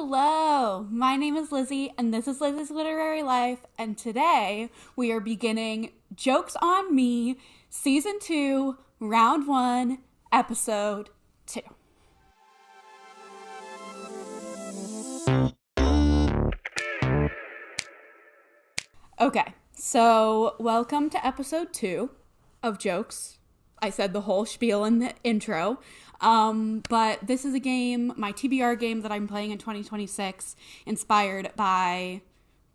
Hello, my name is Lizzie, and this is Lizzie's Literary Life, and today we are beginning Jokes on Me, Season 2, Round 1, Episode 2. Okay, so welcome to Episode 2 of Jokes. I said the whole spiel in the intro. But this is a game, my TBR game that I'm playing in 2026,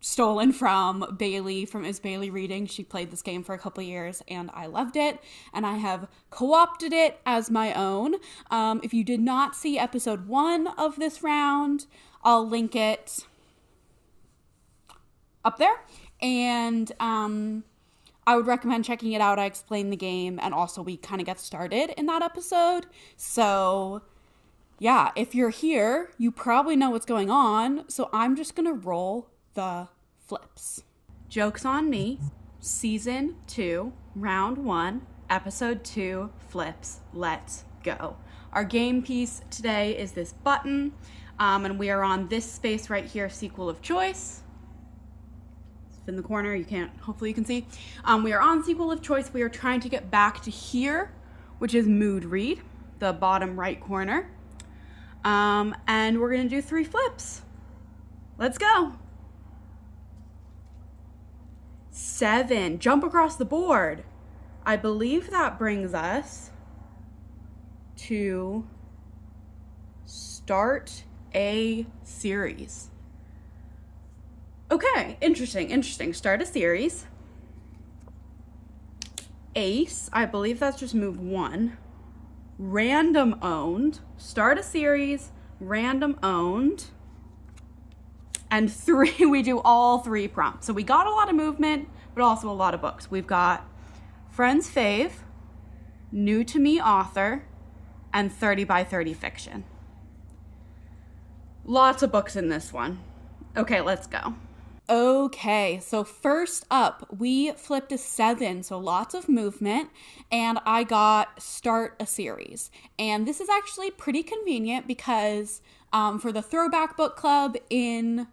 stolen from Bailey from Is Bailey Reading. She played this game for a couple years and I loved it, and I have co-opted it as my own. If you did not see episode 1 of this round, I'll link it up there, and I would recommend checking it out. I explain the game, and also we kind of get started in that episode. So yeah, if you're here, you probably know what's going on. So I'm just going to roll the flips. Jokes on Me, Season 2, Round 1, Episode 2, Flips. Let's go. Our game piece today is this button, and we are on this space right here, sequel of choice. In the corner, hopefully you can see. We are on sequel of choice. We are trying to get back to here, which is mood read, the bottom right corner. And we're gonna do 3 flips. Let's go. 7, jump across the board. I believe that brings us to start a series. Okay, interesting. Start a series. Ace, I believe that's just move 1. Random owned. Start a series, random owned. And 3, we do all 3 prompts. So we got a lot of movement, but also a lot of books. We've got Friends Fave, New to Me Author, and 30 by 30 Fiction. Lots of books in this one. Okay, let's go. Okay, so first up, we flipped a 7, so lots of movement, and I got start a series. And this is actually pretty convenient because for the Throwback Book Club in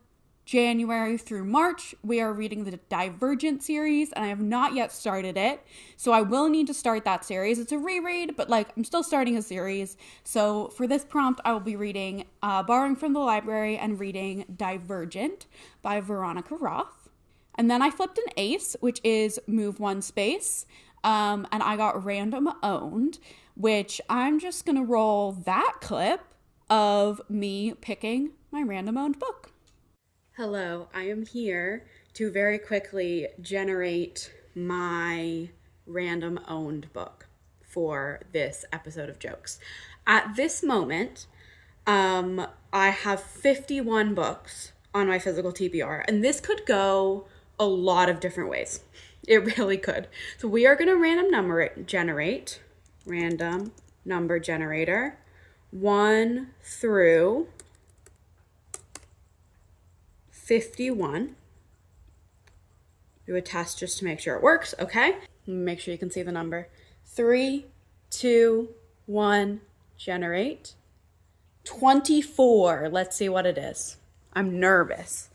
January through March, we are reading the Divergent series, and I have not yet started it, so I will need to start that series. It's a reread, but I'm still starting a series. So for this prompt, I will be reading, borrowing from the library and reading Divergent by Veronica Roth. And then I flipped an ace, which is move 1 space, and I got random owned, which I'm just gonna roll that clip of me picking my random owned book. Hello, I am here to very quickly generate my random owned book for this episode of Jokes. At this moment, I have 51 books on my physical TBR, and this could go a lot of different ways. It really could. So we are going to random number generator, 1 through 51. Do a test just to make sure it works. Okay. Make sure you can see the number. 3, 2, 1, generate. 24. Let's see what it is. I'm nervous.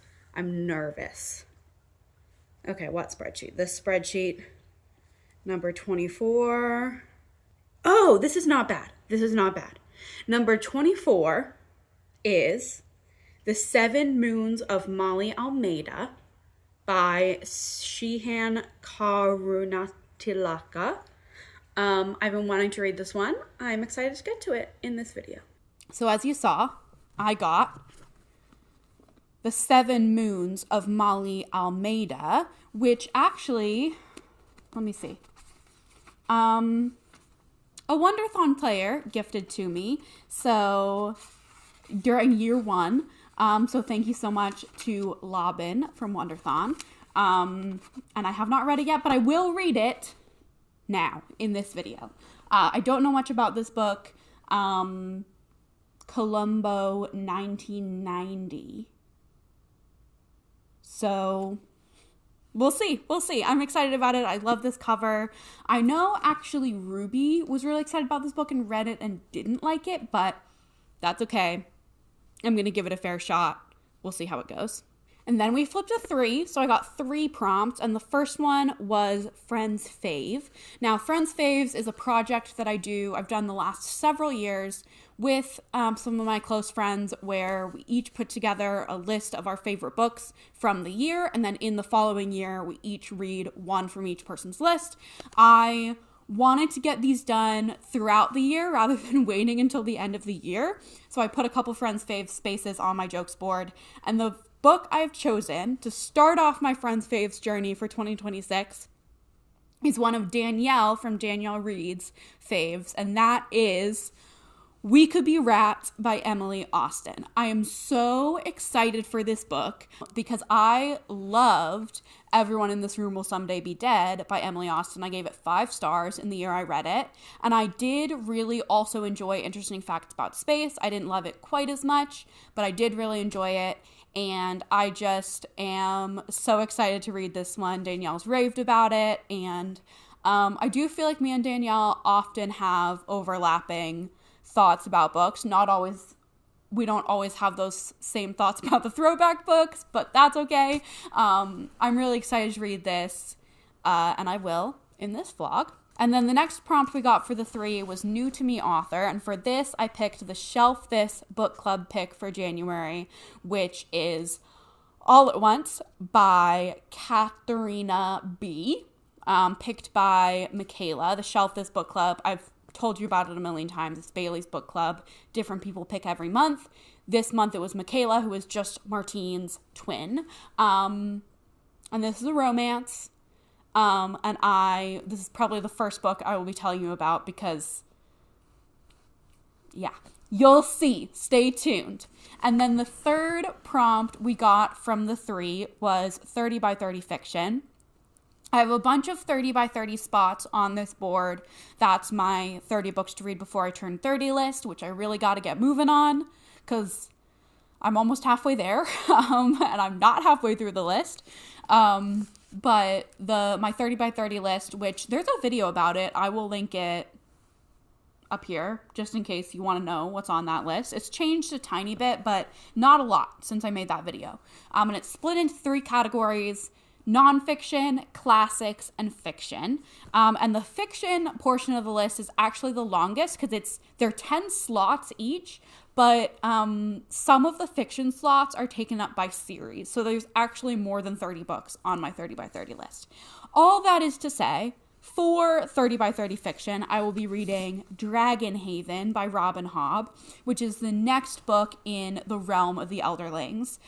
Okay, what spreadsheet? This spreadsheet. Number 24. Oh, this is not bad. Number 24 is The 7 Moons of Molly Almeida by Shehan Karunatilaka. I've been wanting to read this one. I'm excited to get to it in this video. So as you saw, I got The 7 Moons of Molly Almeida, which actually, let me see. A Wonderthon player gifted to me. So during year 1. So thank you so much to Lobin from Wonderthon. And I have not read it yet, but I will read it now in this video. I don't know much about this book. Columbo 1990. So we'll see. I'm excited about it. I love this cover. I know actually Ruby was really excited about this book and read it and didn't like it, but that's okay. I'm going to give it a fair shot. We'll see how it goes. And then we flipped to 3, so I got 3 prompts, and the first one was Friends Fave. Now, Friends Faves is a project that I've done the last several years with some of my close friends, where we each put together a list of our favorite books from the year, and then in the following year, we each read one from each person's list. I wanted to get these done throughout the year rather than waiting until the end of the year, so I put a couple Friends Fave spaces on my jokes board, and the book I've chosen to start off my Friends Faves journey for 2026 is one of Danielle from Danielle Reads Faves, and that is We Could Be Rats by Emily Austen. I am so excited for this book because I loved Everyone in This Room Will Someday Be Dead by Emily Austen. I gave it 5 stars in the year I read it, and I did really also enjoy Interesting Facts About Space. I didn't love it quite as much, but I did really enjoy it. And I just am so excited to read this one. Danielle's raved about it, and I do feel like me and Danielle often have overlapping thoughts about books. We don't always have those same thoughts about the throwback books, but that's okay. I'm really excited to read this, and I will in this vlog. And then the next prompt we got for the 3 was New to Me author. And for this, I picked the Shelf This book club pick for January, which is All at Once by Katharina B., picked by Michaela. The Shelf This book club, I've told you about it a million times. It's Bailey's book club. Different people pick every month. This month it was Michaela, who is just Martine's twin. And this is a romance. This is probably the first book I will be telling you about because, yeah, you'll see. Stay tuned. And then the third prompt we got from the 3 was 30 by 30 fiction. I have a bunch of 30 by 30 spots on this board. That's my 30 books to read before I turn 30 list, which I really got to get moving on because I'm almost halfway there, and I'm not halfway through the list. But my 30 by 30 list, which there's a video about it, I will link it up here just in case you want to know what's on that list. It's changed a tiny bit, but not a lot since I made that video. And it's split into 3 categories: nonfiction, classics, and fiction. And the fiction portion of the list is actually the longest because they're 10 slots each, but some of the fiction slots are taken up by series. So there's actually more than 30 books on my 30 by 30 list. All that is to say, for 30 by 30 fiction, I will be reading Dragon Haven by Robin Hobb, which is the next book in the Realm of the Elderlings.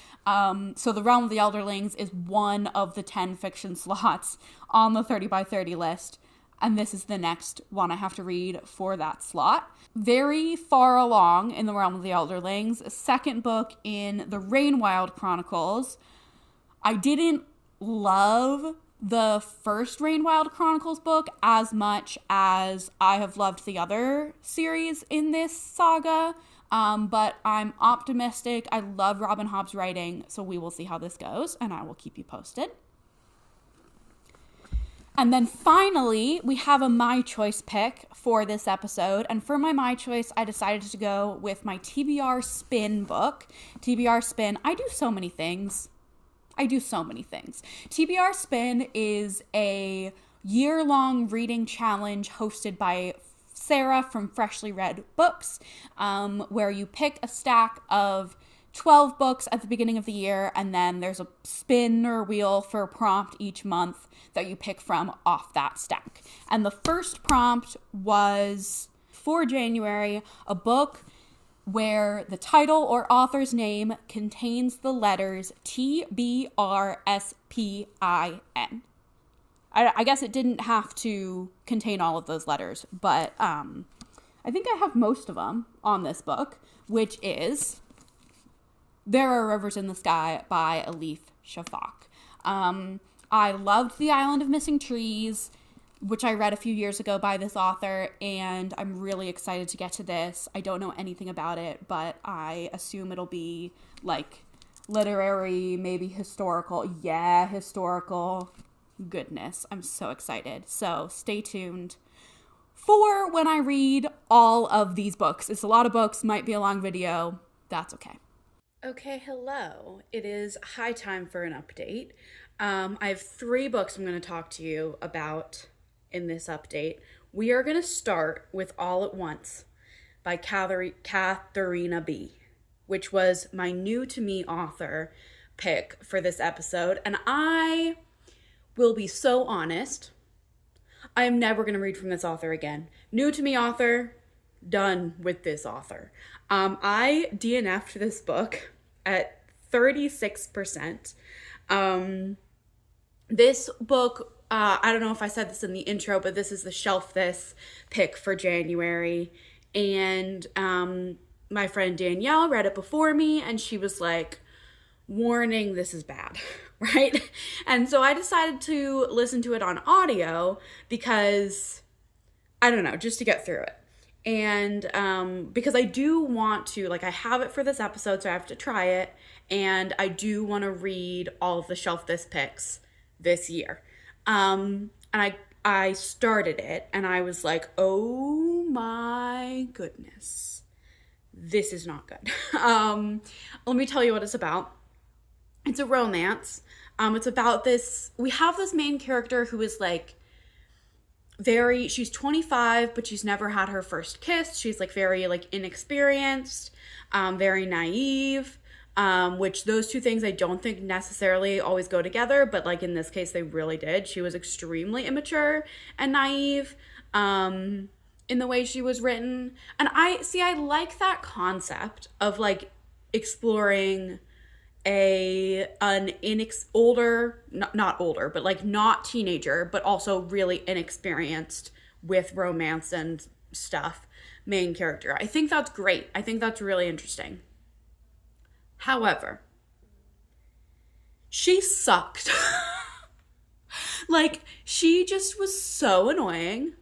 So the Realm of the Elderlings is one of the 10 fiction slots on the 30 by 30 list, and this is the next one I have to read for that slot. Very far along in the Realm of the Elderlings, second book in the Rainwild Chronicles. I didn't love the first Rainwild Chronicles book as much as I have loved the other series in this saga, but I'm optimistic. I love Robin Hobb's writing, so we will see how this goes, and I will keep you posted. And then finally, we have a My Choice pick for this episode. And for my Choice, I decided to go with my TBR Spin book. TBR Spin, I do so many things. TBR Spin is a year-long reading challenge hosted by Sarah from Freshly Read Books, where you pick a stack of 12 books at the beginning of the year, and then there's a spin or wheel for a prompt each month that you pick from off that stack. And the first prompt was, for January, a book where the title or author's name contains the letters TBRSPIN. I guess it didn't have to contain all of those letters, but I think I have most of them on this book, which is There Are Rivers in the Sky by Elif Shafak. I loved The Island of Missing Trees, which I read a few years ago by this author, and I'm really excited to get to this. I don't know anything about it, but I assume it'll be like literary, maybe historical. Yeah, historical. Goodness, I'm so excited. So stay tuned for when I read all of these books. It's a lot of books, might be a long video. That's okay. Okay, hello. It is high time for an update. I have 3 books I'm going to talk to you about in this update. We are going to start with All at Once by Katharina B., which was my new to me author pick for this episode. And I will be so honest, I am never going to read from this author again. New to me author, done with this author. I DNF'd this book at 36%. This book, I don't know if I said this in the intro, but this is the Shelf This pick for January. And my friend Danielle read it before me, and she was like, warning, this is bad, right? And so I decided to listen to it on audio because, I don't know, just to get through it. And because I do want to, like, I have it for this episode, so I have to try it, and I do want to read all of the Shelf This picks this year. And I started it, and I was like, oh my goodness, this is not good. Let me tell you what it's about. It's a romance. It's about this, we have this main character who is like, she's 25, but she's never had her first kiss. She's like very like inexperienced, very naive, which those 2 things I don't think necessarily always go together, but like in this case they really did. She was extremely immature and naive in the way she was written. And I like that concept of like exploring not older, but like not teenager, but also really inexperienced with romance and stuff main character. I think that's great. I think that's really interesting. However, she sucked. Like, she just was so annoying.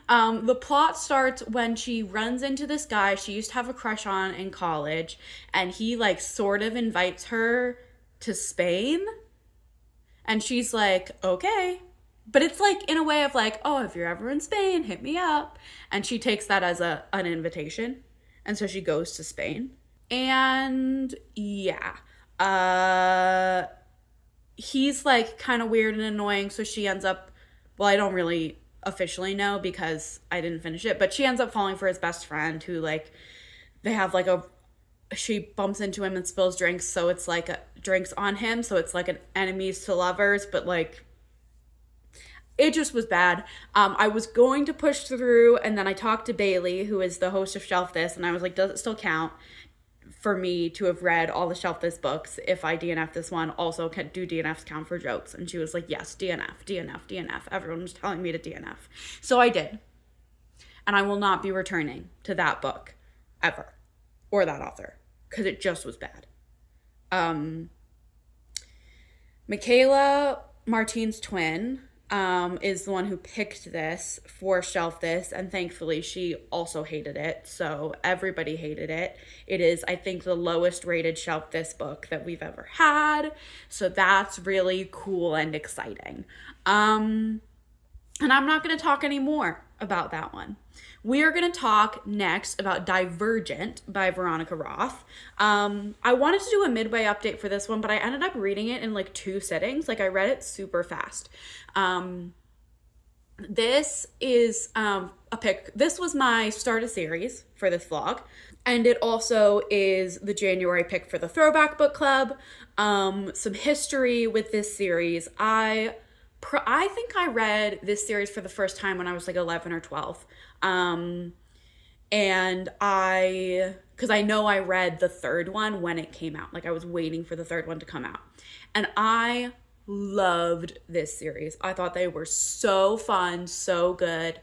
The plot starts when she runs into this guy she used to have a crush on in college, and he like sort of invites her to Spain, and she's like, okay, but it's like in a way of like, oh, if you're ever in Spain, hit me up, and she takes that as an invitation, and so she goes to Spain, and yeah, he's like kind of weird and annoying, so she ends up, well, I don't really officially know because I didn't finish it, but she ends up falling for his best friend, who like, they have like she bumps into him and spills drinks, so it's like drinks on him, so it's like an enemies to lovers, but like, it just was bad. I was going to push through, and then I talked to Bailey, who is the host of Shelf This, and I was like, does it still count for me to have read all the Shelf This books if I DNF this one? Also, do DNFs count for jokes? And she was like, yes, DNF. Everyone was telling me to DNF. So I did. And I will not be returning to that book ever, or that author, because it just was bad. Michaela, Martine's twin, is the one who picked this for Shelf This, and thankfully she also hated it, so everybody hated it. It is, I think, the lowest rated Shelf This book that we've ever had, so that's really cool and exciting. And I'm not going to talk anymore about that one. We are going to talk next about Divergent by Veronica Roth. I wanted to do a midway update for this one, but I ended up reading it in like 2 sittings. Like, I read it super fast. This is a pick. This was my start a series for this vlog, and it also is the January pick for the Throwback Book Club. Some history with this series. I think I read this series for the first time when I was like 11 or 12. And because I know I read the 3rd one when it came out. Like, I was waiting for the 3rd one to come out. And I loved this series. I thought they were so fun, so good.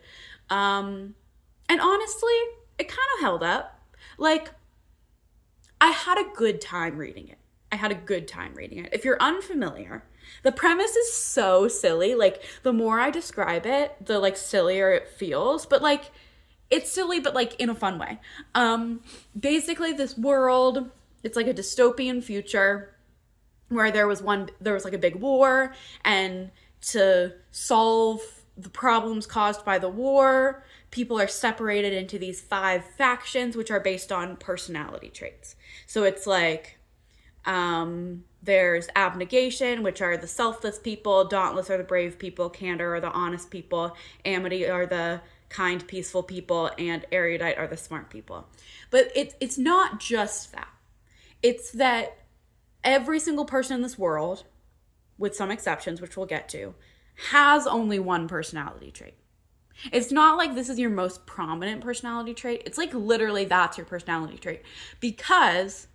And honestly, it kind of held up. Like, I had a good time reading it. If you're unfamiliar, the premise is so silly. Like, the more I describe it, the like sillier it feels, but like, it's silly, but like in a fun way. Basically this world, it's like a dystopian future where there was like a big war, and to solve the problems caused by the war, people are separated into these 5 factions, which are based on personality traits. So it's like, There's abnegation, which are the selfless people. Dauntless are the brave people. Candor are the honest people. Amity are the kind, peaceful people. And erudite are the smart people. But it's not just that. It's that every single person in this world, with some exceptions, which we'll get to, has only one personality trait. It's not like this is your most prominent personality trait. It's like literally that's your personality trait. Because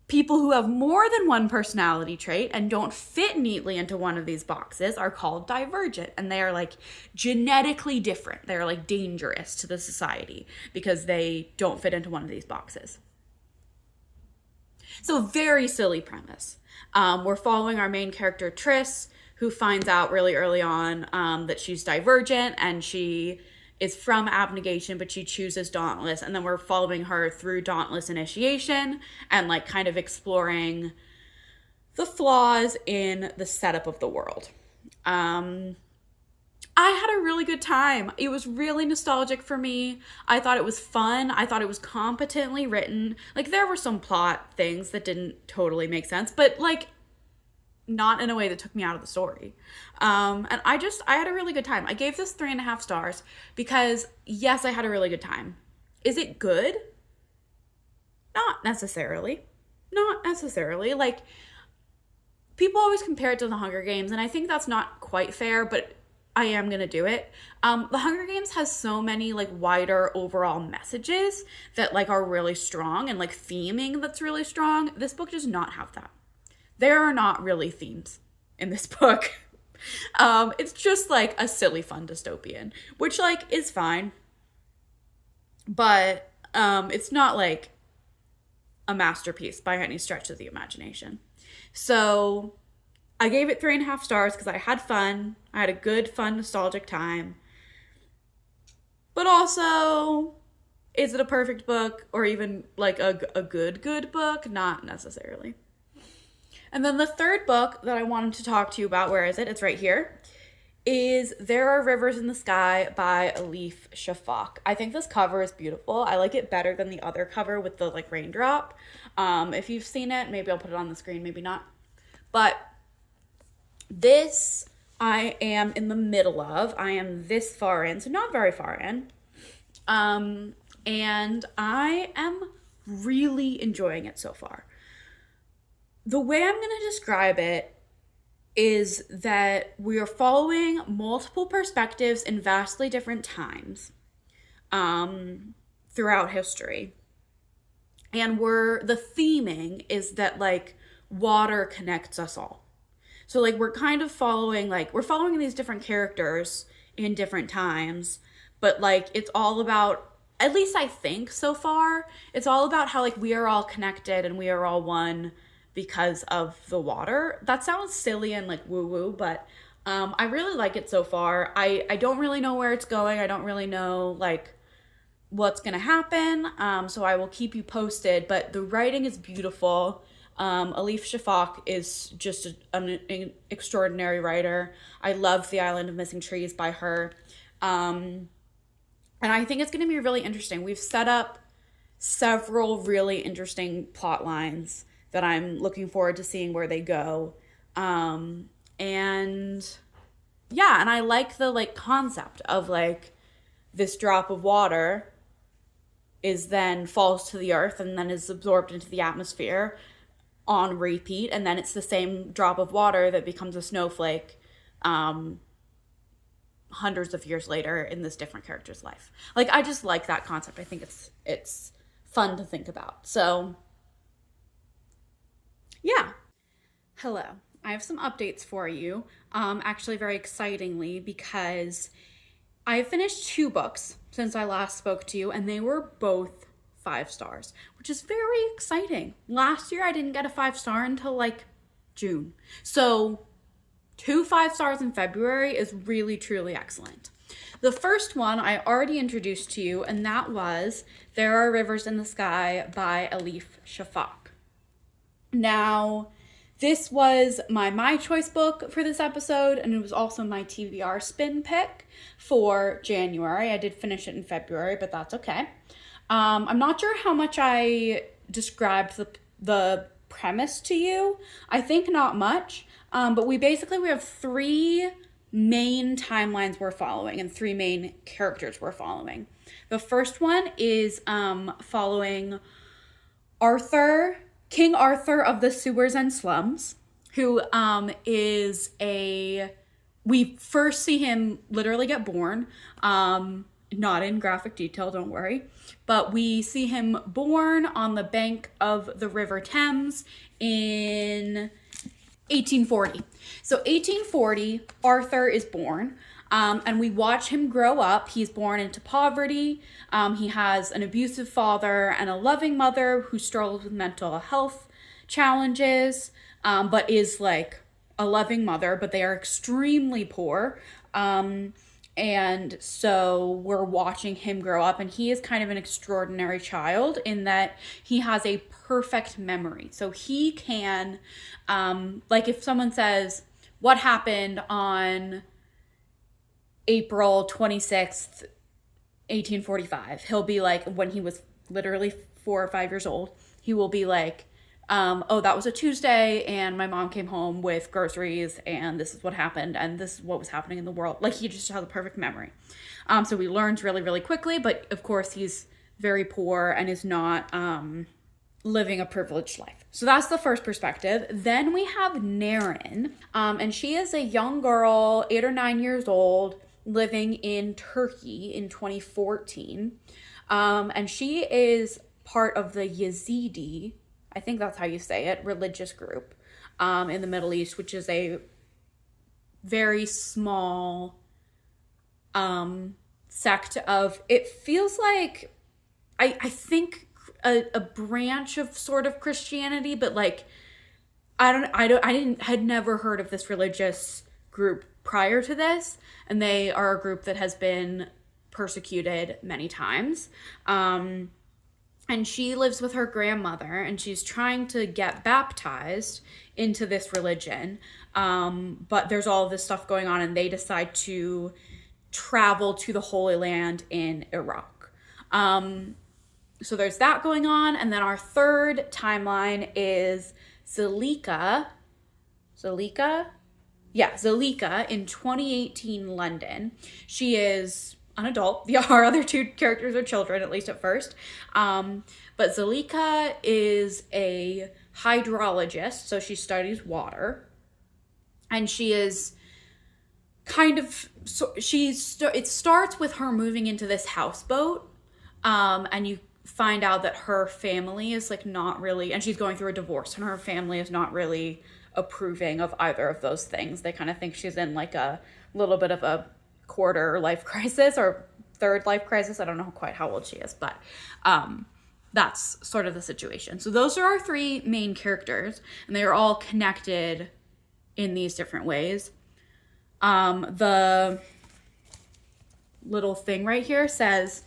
people who have more than one personality trait and don't fit neatly into one of these boxes are called divergent. And they are like genetically different. They're like dangerous to the society because they don't fit into one of these boxes. So very silly premise. We're following our main character, Triss, who finds out really early on that she's divergent and she is from abnegation, but she chooses Dauntless. And then we're following her through Dauntless initiation and like kind of exploring the flaws in the setup of the world. I had a really good time. It was really nostalgic for me. I thought it was fun. I thought it was competently written. Like there were some plot things that didn't totally make sense, but like not in a way that took me out of the story. And I had a really good time. I gave this 3.5 stars because yes, I had a really good time. Is it good? Not necessarily. Not necessarily. Like people always compare it to the Hunger Games, and I think that's not quite fair, but I am going to do it. The Hunger Games has so many like wider overall messages that like are really strong and like theming that's really strong. This book does not have that. There are not really themes in this book. It's just like a silly fun dystopian, which like is fine. But it's not like a masterpiece by any stretch of the imagination. So I gave it 3.5 stars because I had fun. I had a good, fun, nostalgic time. But also, is it a perfect book or even like a good book? Not necessarily. And then the third book that I wanted to talk to you about, where is it? It's right here, is There Are Rivers in the Sky by Elif Shafak. I think this cover is beautiful. I like it better than the other cover with the like raindrop. If you've seen it, maybe I'll put it on the screen, maybe not. But this I am in the middle of. I am this far in, so not very far in. And I am really enjoying it so far. The way I'm going to describe it is that we are following multiple perspectives in vastly different times throughout history. And the theming is that like water connects us all. So like we're kind of following these different characters in different times, but like it's all about, at least I think so far, it's all about how like we are all connected and we are all one because of the water. That sounds silly and like woo-woo, but I really like it so far. I don't really know where it's going. I don't really know like what's gonna happen. So I will keep you posted, but the writing is beautiful. Elif Shafak is just an extraordinary writer. I love The Island of Missing Trees by her. And I think it's gonna be really interesting. We've set up several really interesting plot lines that I'm looking forward to seeing where they go. And yeah, and I like the like concept of like this drop of water is then falls to the earth and then is absorbed into the atmosphere on repeat. And then it's the same drop of water that becomes a snowflake hundreds of years later in this different character's life. Like, I just like that concept. I think it's fun to think about. So yeah. Hello. I have some updates for you. Actually very excitingly, because I finished 2 books since I last spoke to you, and they were both 5 stars, which is very exciting. Last year I didn't get a 5-star until like June. So 2 5 stars in February is really, truly excellent. The first one I already introduced to you, and that was There Are Rivers in the Sky by Elif Shafak. Now, this was my choice book for this episode, and it was also my TBR spin pick for January. I did finish it in February, but that's okay. I'm not sure how much I described the premise to you? I think not much, but we have 3 main timelines we're following and 3 main characters we're following. The first one is following Arthur, King Arthur of the Sewers and Slums, who is we first see him literally get born, not in graphic detail, don't worry, but we see him born on the bank of the River Thames in 1840. So 1840, Arthur is born, and we watch him grow up. He's born into poverty. He has an abusive father and a loving mother who struggles with mental health challenges, but is like a loving mother, but they are extremely poor. And so we're watching him grow up, and he is kind of an extraordinary child in that he has a perfect memory. So he can, like if someone says, what happened on April 26th, 1845, he'll be like, when he was literally 4 or 5 years old, he will be like, oh, that was a Tuesday and my mom came home with groceries and this is what happened and this is what was happening in the world. Like he just has a perfect memory. So he learns really, really quickly, but of course he's very poor and is not living a privileged life. So that's the first perspective. Then we have Naren, and she is a young girl, 8 or 9 years old, living in Turkey in 2014. And she is part of the Yazidi, I think that's how you say it, religious group in the Middle East, which is a very small sect of, it feels like, I think a branch of sort of Christianity, but like, had never heard of this religious group prior to this, and they are a group that has been persecuted many times. And she lives with her grandmother, and she's trying to get baptized into this religion. But there's all of this stuff going on, and they decide to travel to the Holy Land in Iraq. So there's that going on. And then our third timeline is Zalika. Yeah, Zalika in 2018 London. She is an adult. Our other 2 characters are children, at least at first. But Zalika is a hydrologist, so she studies water. And she is kind of, it starts with her moving into this houseboat, and you find out that her family is like not really, and she's going through a divorce, and her family is not really approving of either of those things. They kind of think she's in like a little bit of a quarter life crisis or third life crisis. I don't know quite how old she is, but that's sort of the situation. So those are our 3 main characters, and they are all connected in these different ways. The little thing right here says,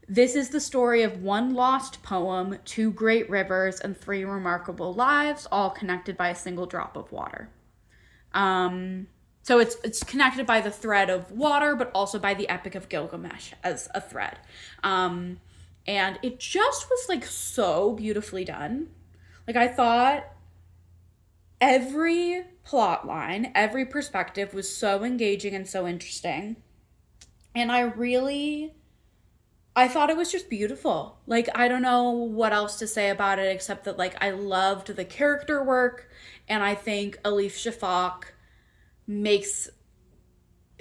this is the story of one lost poem, 2 great rivers, and 3 remarkable lives, all connected by a single drop of water. So it's connected by the thread of water, but also by the Epic of Gilgamesh as a thread. And it just was like so beautifully done. Like I thought every plot line, every perspective was so engaging and so interesting. And I thought it was just beautiful. Like, I don't know what else to say about it except that, like, I loved the character work, and I think Elif Shafak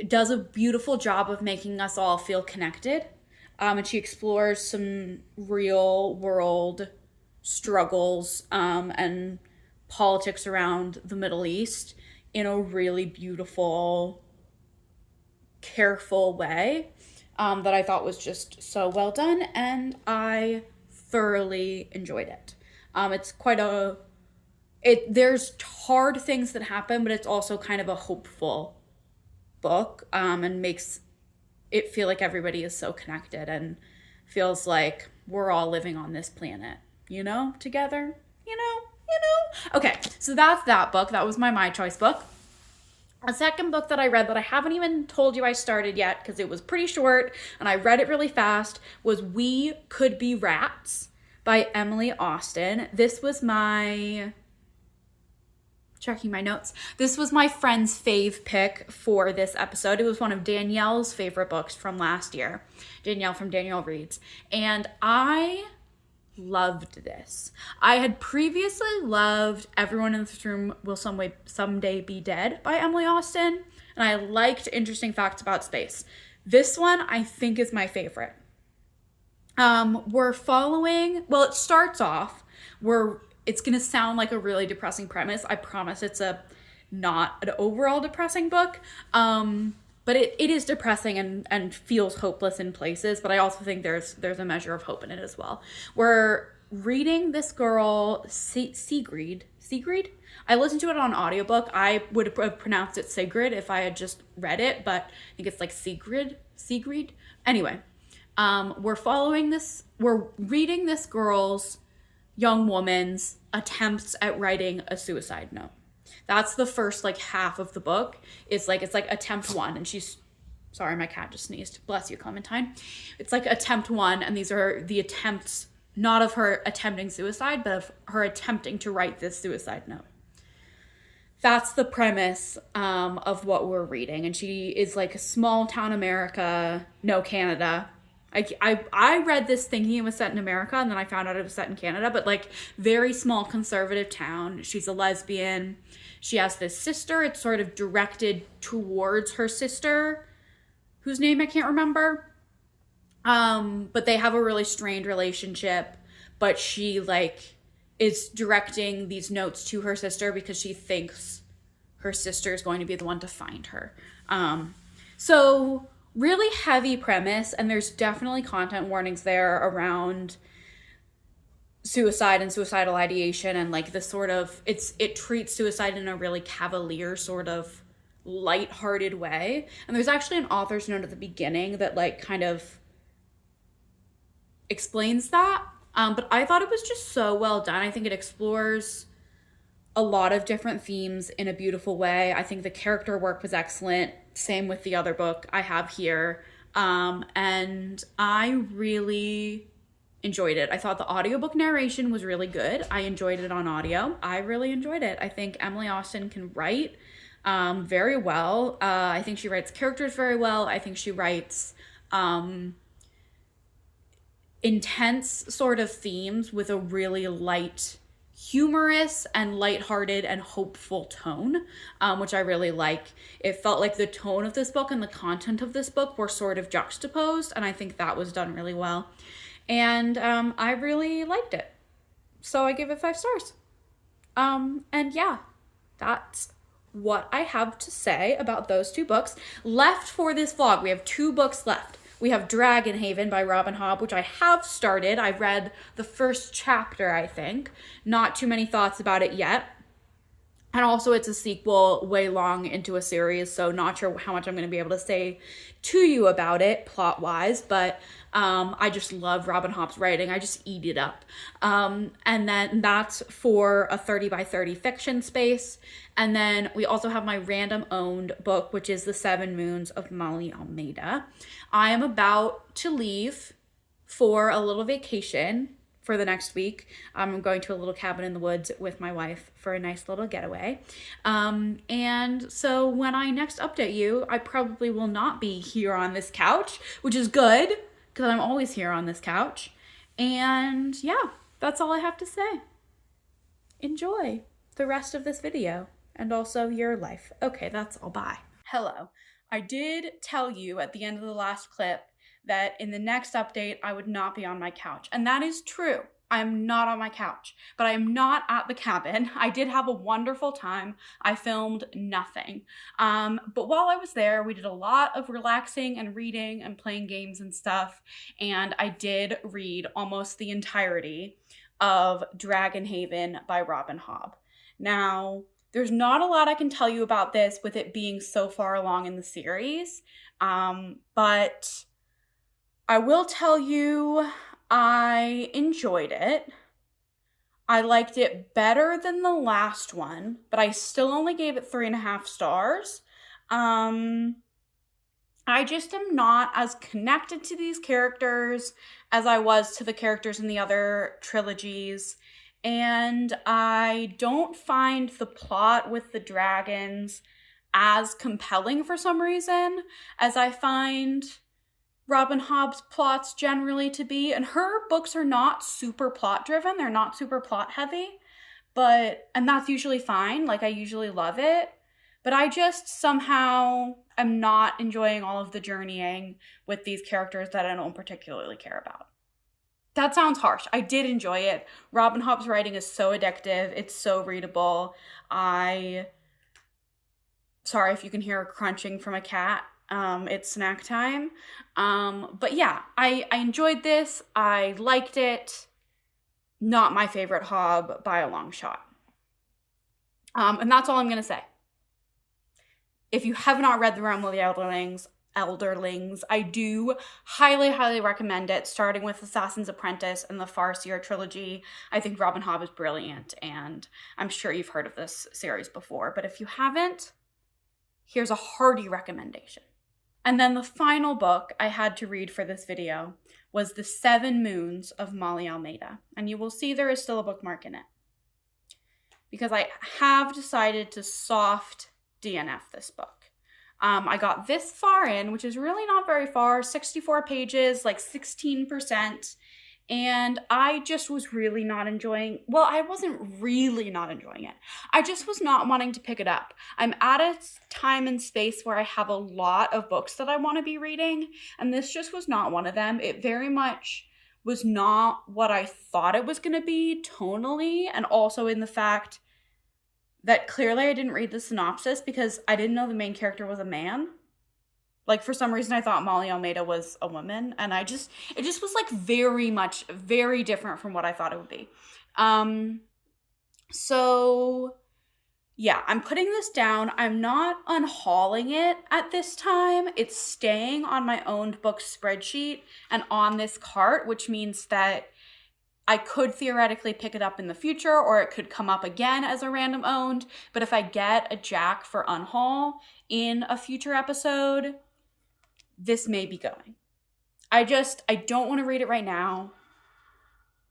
does a beautiful job of making us all feel connected. And she explores some real world struggles and politics around the Middle East in a really beautiful, careful way. That I thought was just so well done, and I thoroughly enjoyed it. It's quite there's hard things that happen, but it's also kind of a hopeful book, and makes it feel like everybody is so connected and feels like we're all living on this planet, together, Okay, so that's that book. That was my choice book. A second book that I read that I haven't even told you I started yet because it was pretty short and I read it really fast was We Could Be Rats by Emily Austen. This was checking my notes. This was my friend's fave pick for this episode. It was one of Danielle's favorite books from last year. Danielle from Danielle Reads. And I loved this. I had previously loved Everyone in This Room Will Someday Be Dead by Emily Austen. And I liked Interesting Facts About Space. This one I think is my favorite. We're following, well, it starts off, it's going to sound like a really depressing premise. I promise it's not an overall depressing book. But it is depressing and feels hopeless in places. But I also think there's a measure of hope in it as well. We're reading this girl, Sigrid. I listened to it on audiobook. I would have pronounced it Sigrid if I had just read it. But I think it's like Sigrid. Anyway, we're reading this girl's, young woman's attempts at writing a suicide note. That's the first half of the book. It's like attempt 1, and she's, sorry, my cat just sneezed. Bless you, Clementine. It's like attempt 1, and these are the attempts, not of her attempting suicide, but of her attempting to write this suicide note. That's the premise of what we're reading. And she is like a small town America, no Canada. I read this thinking it was set in America, and then I found out it was set in Canada, but very small conservative town. She's a lesbian. She has this sister. It's sort of directed towards her sister, whose name I can't remember. But they have a really strained relationship, but she is directing these notes to her sister because she thinks her sister is going to be the one to find her. So really heavy premise, and there's definitely content warnings there around suicide and suicidal ideation, and this sort of, it treats suicide in a really cavalier sort of lighthearted way. And there's actually an author's note at the beginning that kind of explains that. But I thought it was just so well done. I think it explores a lot of different themes in a beautiful way. I think the character work was excellent. Same with the other book I have here. And I really enjoyed it. I thought the audiobook narration was really good. I enjoyed it on audio. I really enjoyed it. I think Emily Austen can write very well. I think she writes characters very well. I think she writes intense sort of themes with a really light, humorous and lighthearted and hopeful tone, which I really like. It felt like the tone of this book and the content of this book were sort of juxtaposed, and I think that was done really well. And I really liked it. So I give it 5 stars. And yeah, that's what I have to say about those 2 books. Left for this vlog, we have 2 books left. We have Dragonhaven by Robin Hobb, which I have started. I read the first chapter, I think. Not too many thoughts about it yet. And also it's a sequel way long into a series, so not sure how much I'm going to be able to say to you about it plot-wise, but I just love Robin Hobb's writing. I just eat it up. And then that's for a 30 by 30 fiction space. And then we also have my random owned book, which is The 7 Moons of Molly Almeida. I am about to leave for a little vacation for the next week. I'm going to a little cabin in the woods with my wife for a nice little getaway. And so when I next update you, I probably will not be here on this couch, which is good because I'm always here on this couch. And yeah, that's all I have to say. Enjoy the rest of this video and also your life. Okay, that's all. Bye. Hello. I did tell you at the end of the last clip that in the next update, I would not be on my couch. And that is true. I'm not on my couch, but I am not at the cabin. I did have a wonderful time. I filmed nothing. But while I was there, we did a lot of relaxing and reading and playing games and stuff. And I did read almost the entirety of Dragonhaven by Robin Hobb. Now, there's not a lot I can tell you about this with it being so far along in the series, but I will tell you I enjoyed it. I liked it better than the last one, but I still only gave it 3.5 stars. I just am not as connected to these characters as I was to the characters in the other trilogies. And I don't find the plot with the dragons as compelling for some reason as I find Robin Hobb's plots generally to be. And her books are not super plot driven, they're not super plot heavy, and that's usually fine. Like, I usually love it. But I just somehow am not enjoying all of the journeying with these characters that I don't particularly care about. That sounds harsh. I did enjoy it. Robin Hobb's writing is so addictive. It's so readable. Sorry if you can hear a crunching from a cat. It's snack time. But yeah, I enjoyed this. I liked it. Not my favorite Hobb by a long shot. And that's all I'm going to say. If you have not read The Realm of the Elderlings, I do highly, highly recommend it, starting with Assassin's Apprentice and the Farseer trilogy. I think Robin Hobb is brilliant, and I'm sure you've heard of this series before. But if you haven't, here's a hearty recommendation. And then the final book I had to read for this video was The 7 Moons of Molly Almeida. And you will see there is still a bookmark in it, because I have decided to soft DNF this book. I got this far in, which is really not very far, 64 pages, like 16%. And I just was really not enjoying, well, I wasn't really not enjoying it. I just was not wanting to pick it up. I'm at a time and space where I have a lot of books that I want to be reading, and this just was not one of them. It very much was not what I thought it was going to be tonally, and also in the fact that clearly I didn't read the synopsis because I didn't know the main character was a man. Like, for some reason I thought Molly Almeida was a woman, and it just was like very different from what I thought it would be. So yeah, I'm putting this down. I'm not unhauling it at this time. It's staying on my owned book spreadsheet and on this cart, which means that I could theoretically pick it up in the future, or it could come up again as a random owned. But if I get a jack for unhaul in a future episode, this may be going. I don't want to read it right now.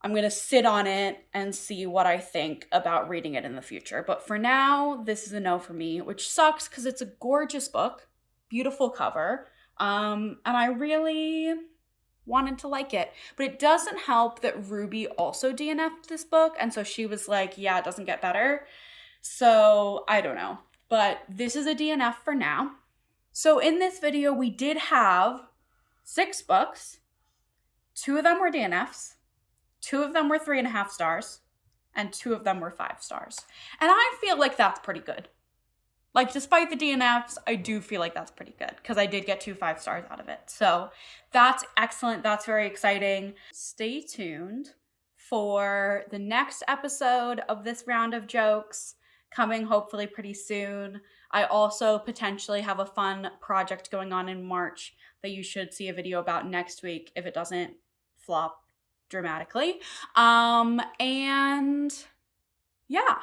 I'm going to sit on it and see what I think about reading it in the future. But for now, this is a no for me, which sucks because it's a gorgeous book, beautiful cover, and I really wanted to like it. But it doesn't help that Ruby also DNF'd this book, and so she was like, yeah, it doesn't get better. So I don't know, but this is a DNF for now. So in this video, we did have 6 books. 2 of them were DNFs, 2 of them were 3.5 stars, and 2 of them were 5 stars. And I feel like that's pretty good. Like, despite the DNFs, I do feel like that's pretty good because I did get 2 5 stars out of it. So that's excellent. That's very exciting. Stay tuned for the next episode of this round of jokes, coming hopefully pretty soon. I also potentially have a fun project going on in March that you should see a video about next week if it doesn't flop dramatically. And yeah.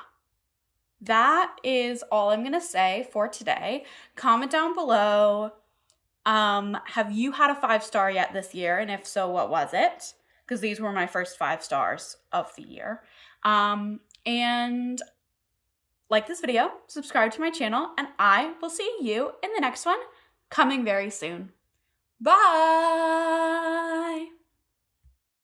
That is all I'm going to say for today. Comment down below, have you had a 5-star yet this year? And if so, what was it? Because these were my first 5 stars of the year. And like this video, subscribe to my channel, and I will see you in the next one, coming very soon. Bye!